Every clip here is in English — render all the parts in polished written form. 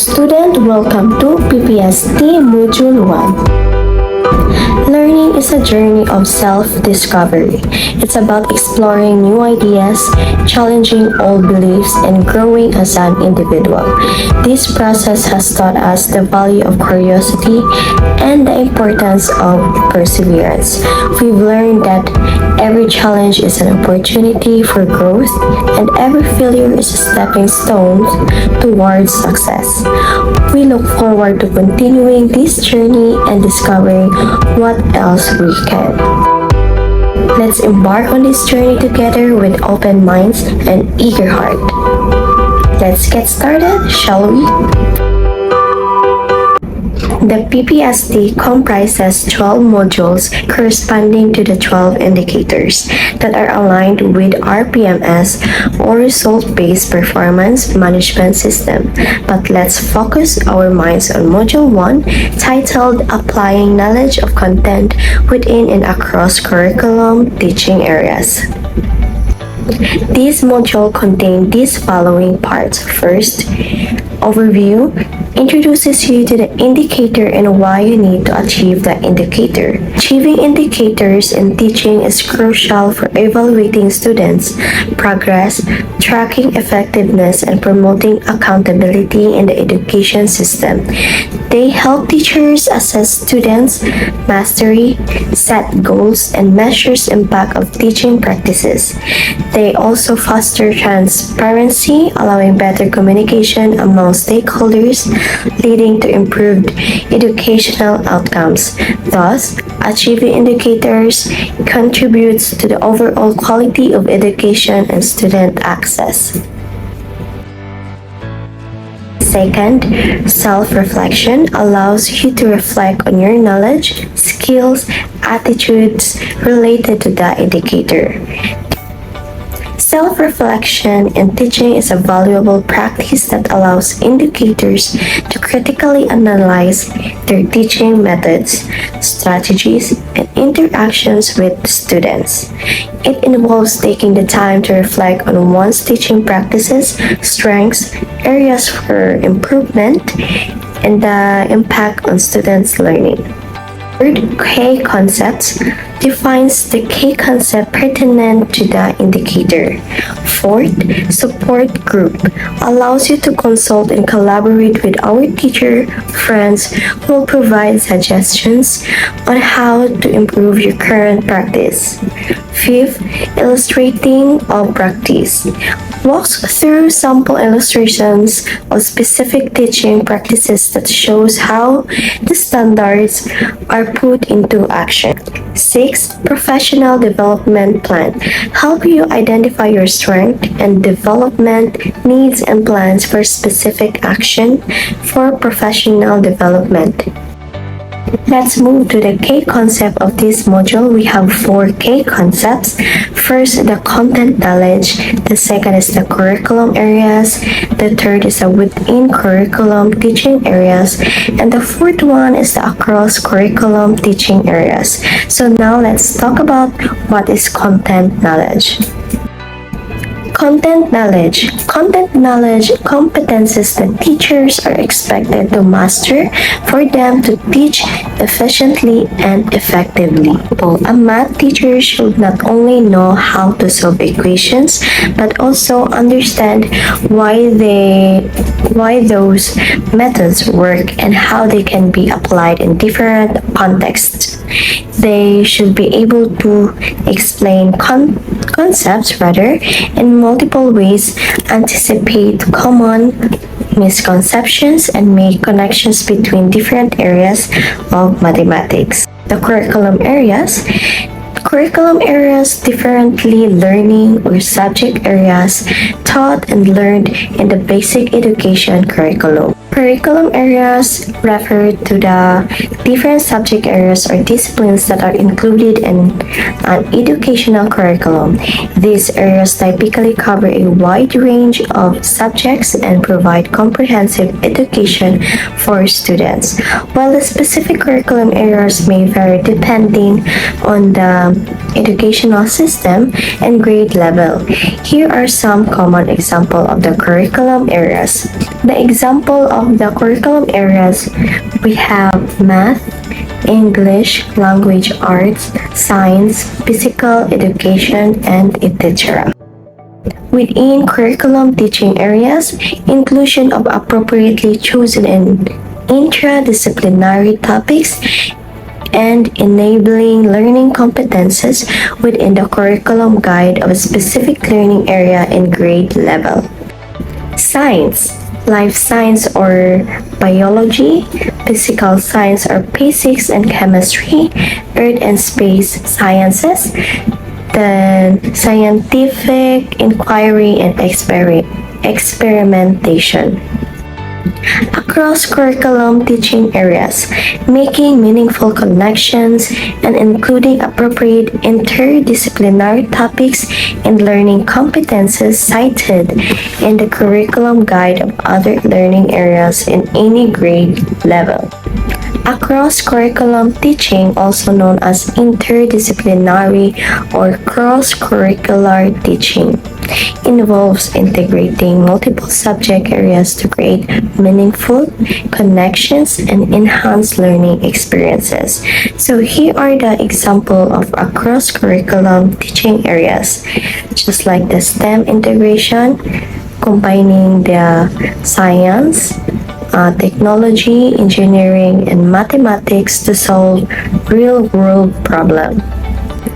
Student, welcome to PPST Module 1. Learning is a journey of self-discovery. It's about exploring new ideas, challenging old beliefs, and growing as an individual. This process has taught us the value of curiosity and the importance of perseverance. We've learned that every challenge is an opportunity for growth, and every failure is a stepping stone towards success. We look forward to continuing this journey and discovering what else we can. Let's embark on this journey together with open minds and eager heart. Let's get started, shall we? The PPST comprises 12 modules corresponding to the 12 indicators that are aligned with RPMS or Result-Based Performance Management System. But let's focus our minds on Module 1 titled Applying Knowledge of Content Within and Across Curriculum Teaching Areas. This module contains these following parts. First, overview introduces you to the indicator and why you need to achieve the indicator. Achieving indicators in teaching is crucial for evaluating students' progress, tracking effectiveness, and promoting accountability in the education system. They help teachers assess students' mastery, set goals, and measure impact of teaching practices. They also foster transparency, allowing better communication among stakeholders, leading to improved educational outcomes. Thus, achieving indicators contributes to the overall quality of education and student access. Second, self-reflection allows you to reflect on your knowledge, skills, attitudes related to the indicator. Self-reflection in teaching is a valuable practice that allows educators to critically analyze their teaching methods, strategies, and interactions with students. It involves taking the time to reflect on one's teaching practices, strengths, areas for improvement, and the impact on students' learning. Third, K concepts defines the K concept pertinent to the indicator. Fourth, support group allows you to consult and collaborate with our teacher friends who will provide suggestions on how to improve your current practice. Fifth, illustrating of practice walks through sample illustrations of specific teaching practices that shows how the standards are put into action. 6. Professional development plan. Help you identify your strength and development needs and plans for specific action for professional development. Let's move to the K concept of this module. We have 4 K concepts. First, the content knowledge. The second is the curriculum areas. The third is the within curriculum teaching areas. And the fourth one is the across curriculum teaching areas. So now let's talk about what is content knowledge. Content knowledge. Content knowledge competencies that teachers are expected to master for them to teach efficiently and effectively. A math teacher should not only know how to solve equations, but also understand why those methods work and how they can be applied in different contexts. They should be able to explain concepts in multiple ways, anticipate common misconceptions, and make connections between different areas of mathematics. The curriculum areas. Curriculum areas differently learning or subject areas taught and learned in the basic education curriculum. Curriculum areas refer to the different subject areas or disciplines that are included in an educational curriculum. These areas typically cover a wide range of subjects and provide comprehensive education for students. While the specific curriculum areas may vary depending on the educational system and grade level, here are some common examples of the curriculum areas. The example of of the curriculum areas, we have math, English, language arts, science, physical education, and etc. Within curriculum teaching areas, inclusion of appropriately chosen and intradisciplinary topics and enabling learning competences within the curriculum guide of a specific learning area and grade level. Science, life science or biology, physical science or physics and chemistry, earth and space sciences, then scientific inquiry and experimentation. Across curriculum teaching areas, making meaningful connections and including appropriate interdisciplinary topics and learning competences cited in the curriculum guide of other learning areas in any grade level. Across curriculum teaching, also known as interdisciplinary or cross-curricular teaching, involves integrating multiple subject areas to create meaningful connections and enhance learning experiences. So here are the example of a cross-curriculum teaching areas, just like the STEM integration, combining the science, technology, engineering, and mathematics to solve real-world problems.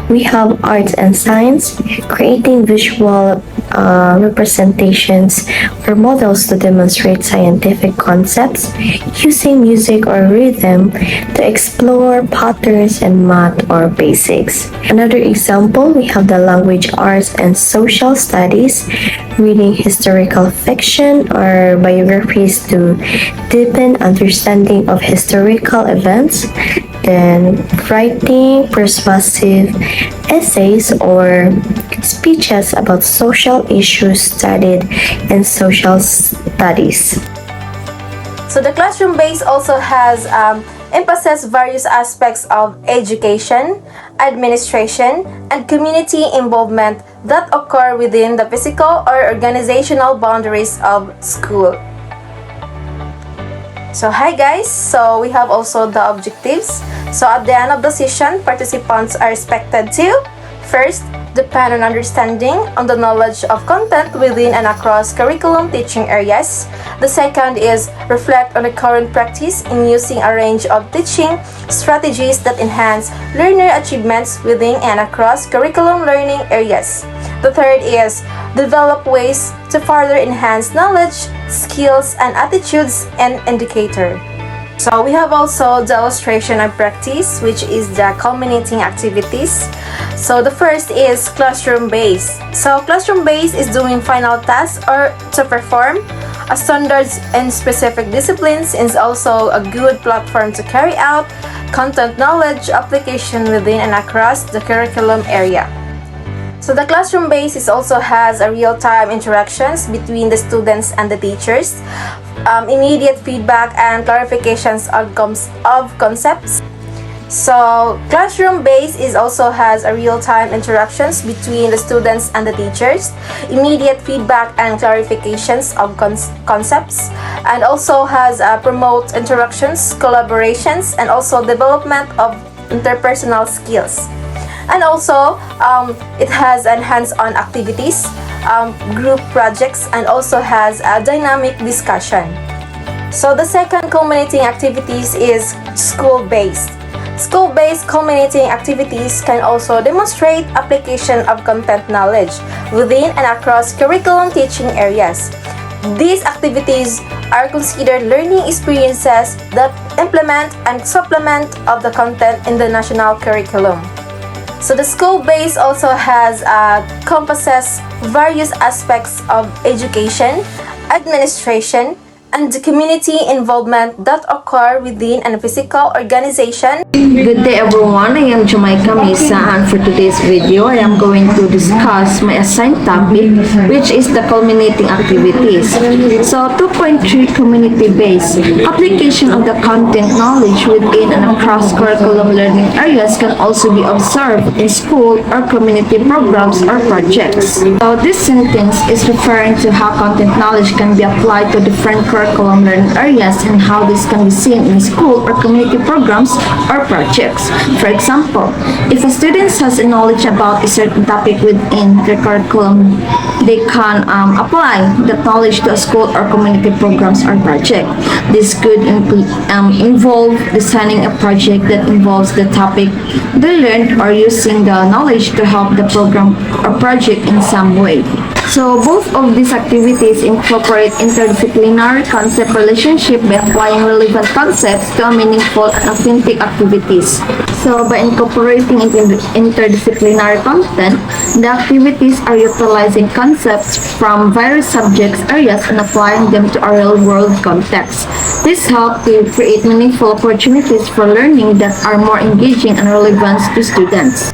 We have arts and science, creating visual representations or models to demonstrate scientific concepts, using music or rhythm to explore patterns in math or basics. Another example, we have the language arts and social studies, reading historical fiction or biographies to deepen understanding of historical events, then writing persuasive essays or speeches about social issues studied in social studies. So the classroom base also has emphasized various aspects of education, administration, and community involvement that occur within the physical or organizational boundaries of school. So hi guys, so we have also the objectives. So at the end of the session, participants are expected to first, depend on understanding on the knowledge of content within and across curriculum teaching areas. The second is reflect on the current practice in using a range of teaching strategies that enhance learner achievements within and across curriculum learning areas. The third is develop ways to further enhance knowledge, skills, and attitudes and indicator. So we have also the illustration of practice, which is the culminating activities. So the first is classroom base. So classroom base is doing final tasks or to perform a standards in specific disciplines, is also a good platform to carry out content knowledge application within and across the curriculum area. So the classroom base also has a real-time interactions between the students and the teachers, immediate feedback and clarifications of concepts. So classroom base also has a real-time interactions between the students and the teachers, immediate feedback and clarifications of concepts, and also has promote interactions, collaborations, and also development of interpersonal skills. And also, it has hands-on activities, group projects, and also has a dynamic discussion. So the second culminating activities is school-based. School-based culminating activities can also demonstrate application of content knowledge within and across curriculum teaching areas. These activities are considered learning experiences that implement and supplement of the content in the national curriculum. So the school base also has encompasses various aspects of education, administration, and the community involvement that occur within a physical organization. Good day everyone, I am Jamaica Mesa, and for today's video I am going to discuss my assigned topic, which is the culminating activities. So 2.3 community-based application of the content knowledge within and across curriculum learning areas can also be observed in school or community programs or projects. So this sentence is referring to how content knowledge can be applied to different curriculum curriculum learning areas and how this can be seen in school or community programs or projects. For example, if a student has a knowledge about a certain topic within their curriculum, they can apply that knowledge to a school or community programs or project. This could involve designing a project that involves the topic they learned or using the knowledge to help the program or project in some way. So both of these activities incorporate interdisciplinary concept relationship by applying relevant concepts to a meaningful and authentic activities. So by incorporating interdisciplinary content, the activities are utilizing concepts from various subjects areas and applying them to a real-world context. This helps to create meaningful opportunities for learning that are more engaging and relevant to students.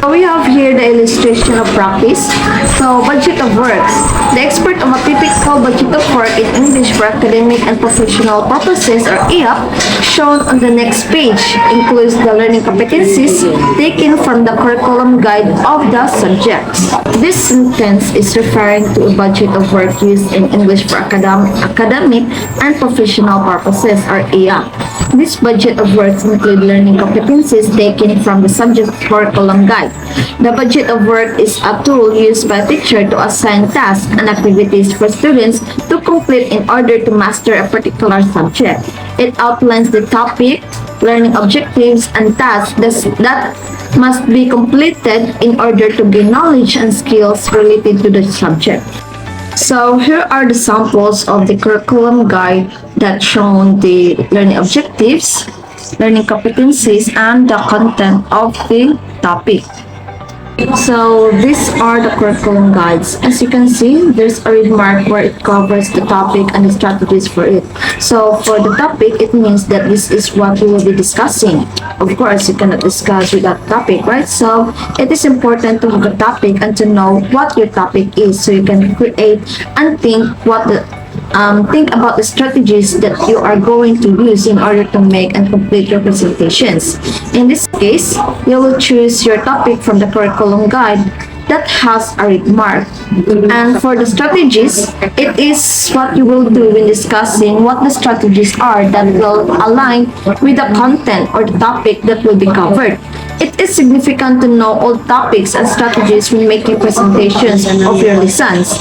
So we have here the illustration of practice. So, budget of works. The expert of a typical budget of work in English for academic and professional purposes, or EAP, shown on the next page, includes the learning competencies taken from the curriculum guide of the subjects. This sentence is referring to a budget of work used in English for academic and professional purposes, or EAP. This budget of works include learning competencies taken from the subject curriculum guide. The budget of work is a tool used by a teacher to assign tasks and activities for students to complete in order to master a particular subject. It outlines the topic, learning objectives, and tasks that must be completed in order to gain knowledge and skills related to the subject. So here are the samples of the curriculum guide that show the learning objectives, learning competencies, and the content of the topic. So these are the curriculum guides. As you can see, there's a read mark where it covers the topic and the strategies for it. So for the topic, it means that this is what we will be discussing. Of course, you cannot discuss without topic, right? So it is important to have a topic and to know what your topic is, so you can create and think about the strategies that you are going to use in order to make and complete your presentations. In this case, you will choose your topic from the curriculum guide that has a read mark. And for the strategies, it is what you will do when discussing what the strategies are that will align with the content or the topic that will be covered. It is significant to know all topics and strategies when making presentations of your lessons.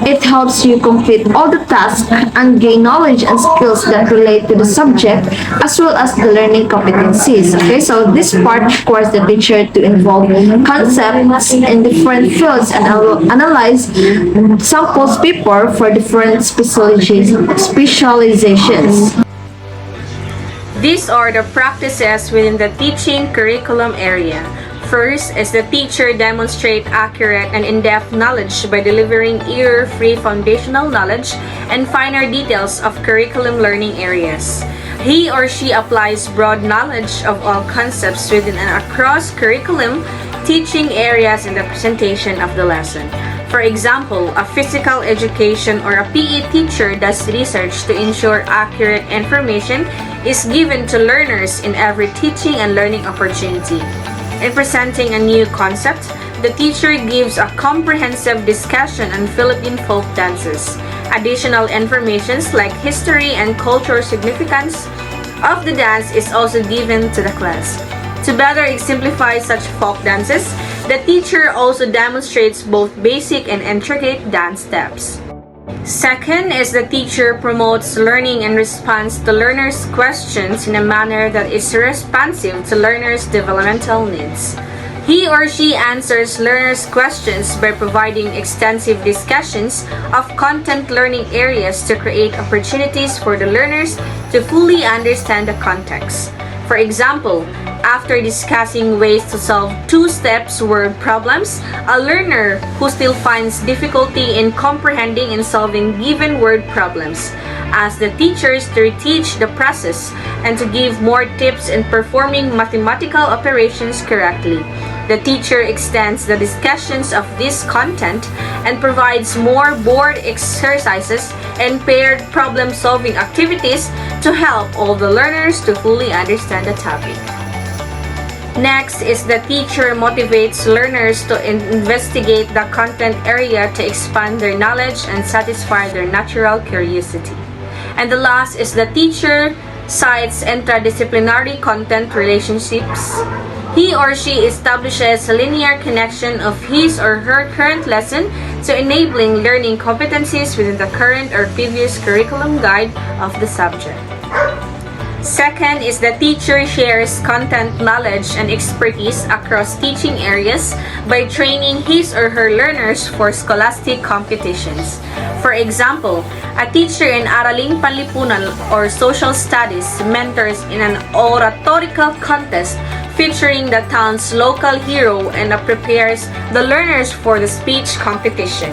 It helps you complete all the tasks and gain knowledge and skills that relate to the subject, as well as the learning competencies. Okay, so this part requires the teacher to involve concepts in different fields and analyze samples paper for different specializations. These are the practices within the teaching curriculum area. First is the teacher demonstrate accurate and in-depth knowledge by delivering error-free foundational knowledge and finer details of curriculum learning areas. He or she applies broad knowledge of all concepts within and across curriculum teaching areas in the presentation of the lesson. For example, a physical education or a PE teacher does research to ensure accurate information is given to learners in every teaching and learning opportunity. In presenting a new concept, the teacher gives a comprehensive discussion on Philippine folk dances. Additional information like history and cultural significance of the dance is also given to the class. To better exemplify such folk dances, the teacher also demonstrates both basic and intricate dance steps. Second is the teacher promotes learning and responds to learners' questions in a manner that is responsive to learners' developmental needs. He or she answers learners' questions by providing extensive discussions of content learning areas to create opportunities for the learners to fully understand the context. For example, after discussing ways to solve two-step word problems, a learner who still finds difficulty in comprehending and solving given word problems asks the teachers to reteach the process and to give more tips in performing mathematical operations correctly. The teacher extends the discussions of this content and provides more board exercises and paired problem-solving activities to help all the learners to fully understand the topic. Next is the teacher motivates learners to investigate the content area to expand their knowledge and satisfy their natural curiosity. And the last is the teacher cites interdisciplinary content relationships. He or she establishes a linear connection of his or her current lesson to enabling learning competencies within the current or previous curriculum guide of the subject. Second is the teacher shares content knowledge and expertise across teaching areas by training his or her learners for scholastic competitions. For example, a teacher in Araling Panlipunan or Social Studies mentors in an oratorical contest featuring the town's local hero and prepares the learners for the speech competition.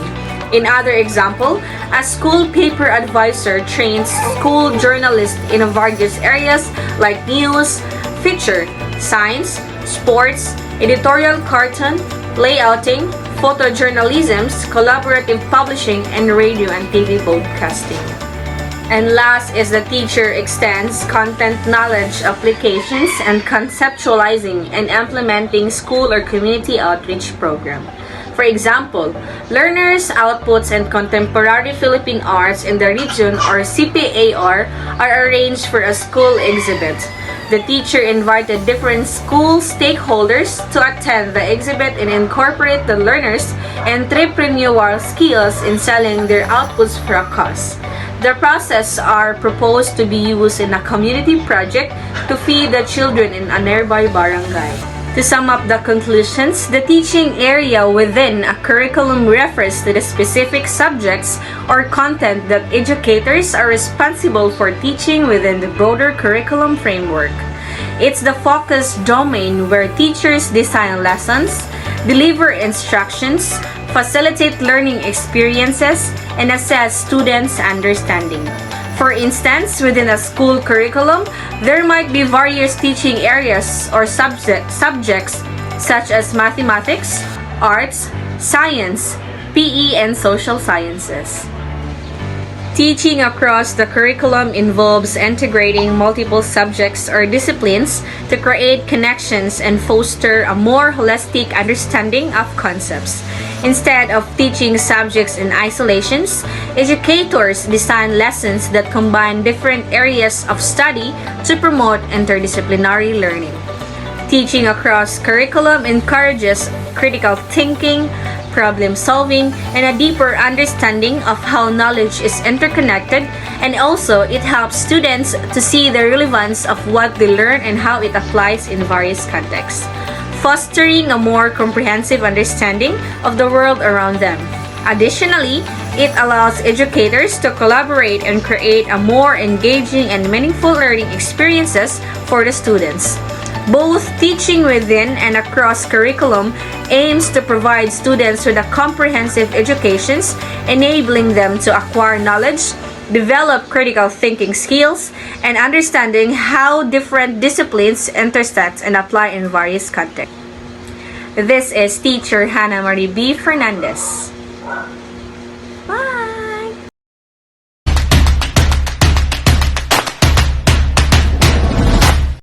In other example, a school paper advisor trains school journalists in various areas like news, feature, science, sports, editorial cartoon, layouting, photojournalism, collaborative publishing, and radio and TV broadcasting. And last is the teacher extends content knowledge applications and conceptualizing and implementing school or community outreach program. For example, learners' outputs in contemporary Philippine arts in the region or CPAR are arranged for a school exhibit. The teacher invited different school stakeholders to attend the exhibit and incorporate the learners' entrepreneurial skills in selling their outputs for a cause. The process are proposed to be used in a community project to feed the children in a nearby barangay. To sum up the conclusions, the teaching area within a curriculum refers to the specific subjects or content that educators are responsible for teaching within the broader curriculum framework. It's the focus domain where teachers design lessons, deliver instructions, facilitate learning experiences, and assess students' understanding. For instance, within a school curriculum, there might be various teaching areas or subjects such as mathematics, arts, science, PE, and social sciences. Teaching across the curriculum involves integrating multiple subjects or disciplines to create connections and foster a more holistic understanding of concepts. Instead of teaching subjects in isolations, educators design lessons that combine different areas of study to promote interdisciplinary learning. Teaching across curriculum encourages critical thinking, problem solving, and a deeper understanding of how knowledge is interconnected, and also it helps students to see the relevance of what they learn and how it applies in various contexts, fostering a more comprehensive understanding of the world around them. Additionally, it allows educators to collaborate and create a more engaging and meaningful learning experiences for the students. Both teaching within and across curriculum aims to provide students with a comprehensive education, enabling them to acquire knowledge, develop critical thinking skills, and understanding how different disciplines intersect and apply in various contexts. This is Teacher Hannah Marie B. Fernandez.